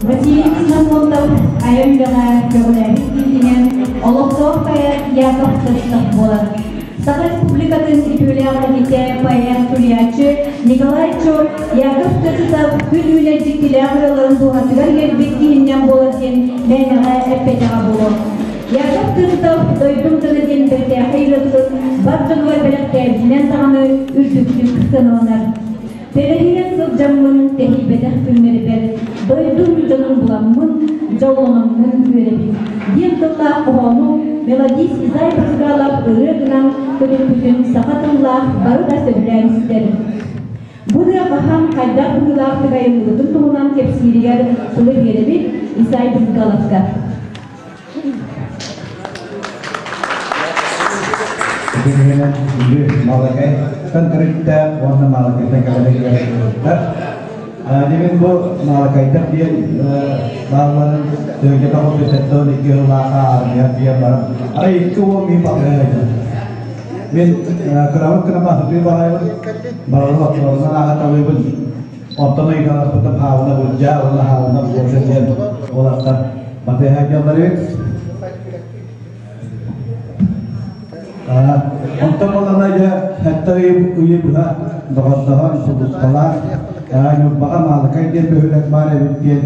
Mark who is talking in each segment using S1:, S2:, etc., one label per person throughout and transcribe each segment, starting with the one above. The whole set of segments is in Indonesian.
S1: Василий Самонтов айылдыға көңіләбеттігінен олықтық паяр Яков Тыстық болар. Сақа Республикатын ипюляға кете паяр Тулиячы Николай Чор Яков Тыстық күн үләдік телеағырылығын туғатығар ербеттігінен болар кен мәніға әппетіға болар. Яков Тыстық дойдың тыныден бірте қиылысын баттыңға біліктәбінен тағаны үрдіктік сынуынар. Перегиен сылжамын тәхибедәк күнмері бәр, дойдың жонын буламын, жолымын көребін. Ден тұлла оғану, мелодис изай бұрғалап ұрығынан көріппігін сақатынлақ бары да сөбілән істерін. Бұны қахам қайдақ бұғылақ тұғайымлығын тұғынан кепсирігер сұлы беребін изай бұрғалапқа.
S2: Dengan ini malakai kan kerja warna malakai kita kita dengan bu malakai dia bahan yang kita mau bisa tahu di kelakar dia barang itu mi pakai min kenapa seperti barang warna atau pun otomatis kalau tetap hawa berja warna hawa bosan olah kan mati aja balik. Untuk mengenai hatta ibu buha doa sebut sekolah, nyoba malakai dia berhubungan mana dia,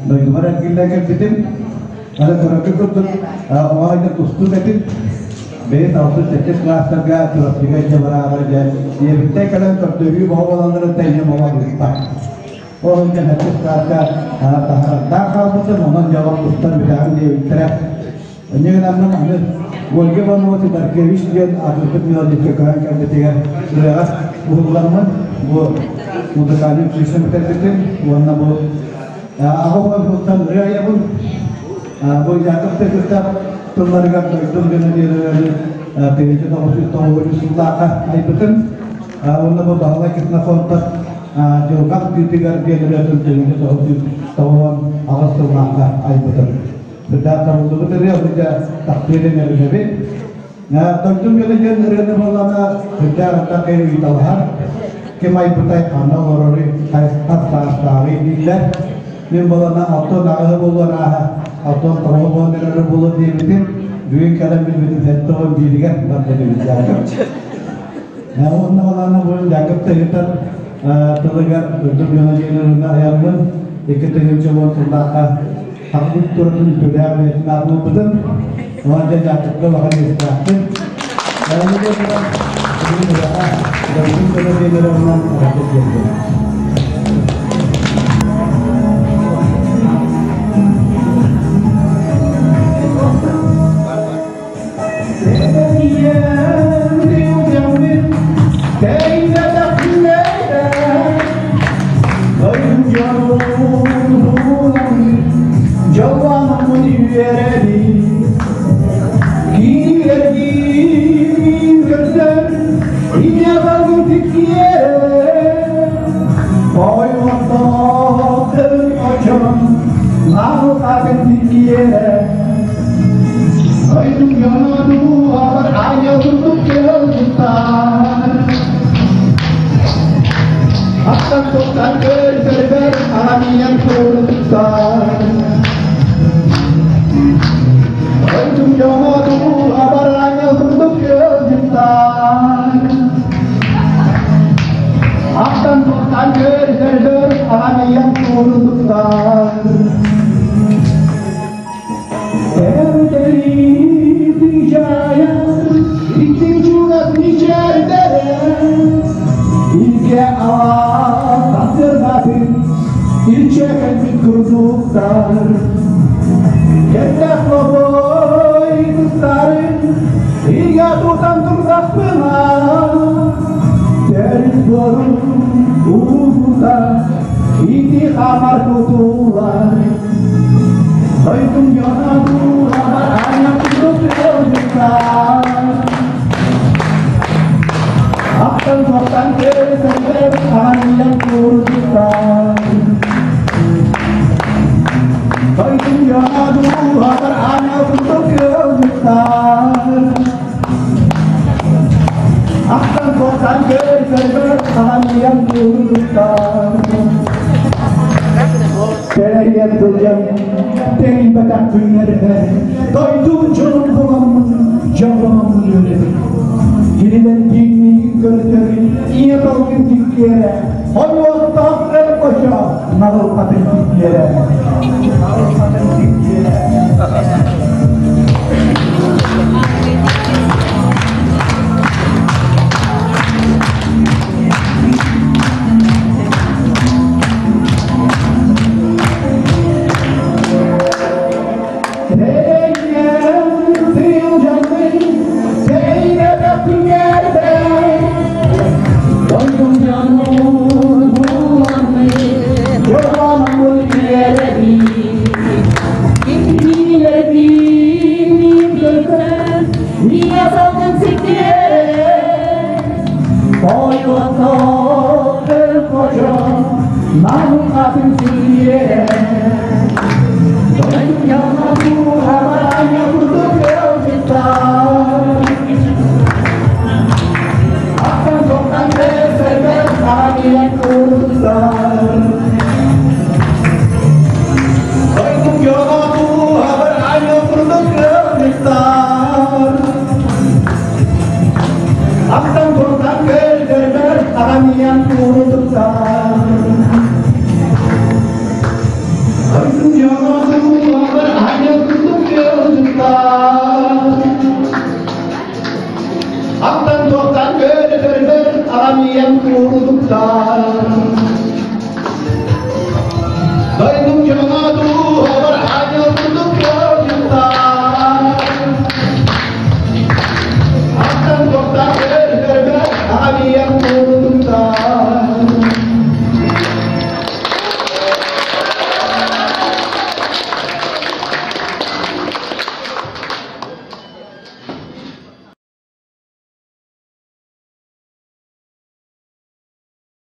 S2: dari kemarin kita kan bitin, ada orang ikut orang itu kustu bitin, beda waktu setiap kelas terga terus juga jawara aja, dia bitin kadang tertuju bawa orang tanya bawa kita, orang yang hati sekarang tak kalau betul mohon jawab kustu bilang dia interak, ini namanya mana? Warga mana waktu berkeris dia ada terminal di kekayaan ketika lewat bulan buat kali sistem tertentu warna aku pun hutan raya pun Jakub tetap keluarga itu dengan dia kerja tahu sudah betul warna bahwa kita kontak jauh tiga dia dari tahu awas sudah betul. Sudah tahu betul dia sudah takdirnya dari nabi. Nah, tentu bila dia dari malam kerja tak kaya ditawar, kemai betai karena orang atas tawi dia. Ni malam auto nak bolu auto tahu bolu dengan bolu dia betul. Dua kali betul satu jadi kan bantu dia jaga. Nah, orang malam bolu jaga terhitung terlegar betul bila dia nak yang pun ikutnya cuma tentang aku turun sudah nabu betul, wajah jatuh ke bawah distraksi. Dan ini kita ini berapa? Dan ini kita di dalam rakyat kita.
S3: Akan
S2: Saya berjam dari badak dunia kau itu jangan jangan ini dan ini kerja ia kau kira Allah tak terpaksa malu paten kira yang kurang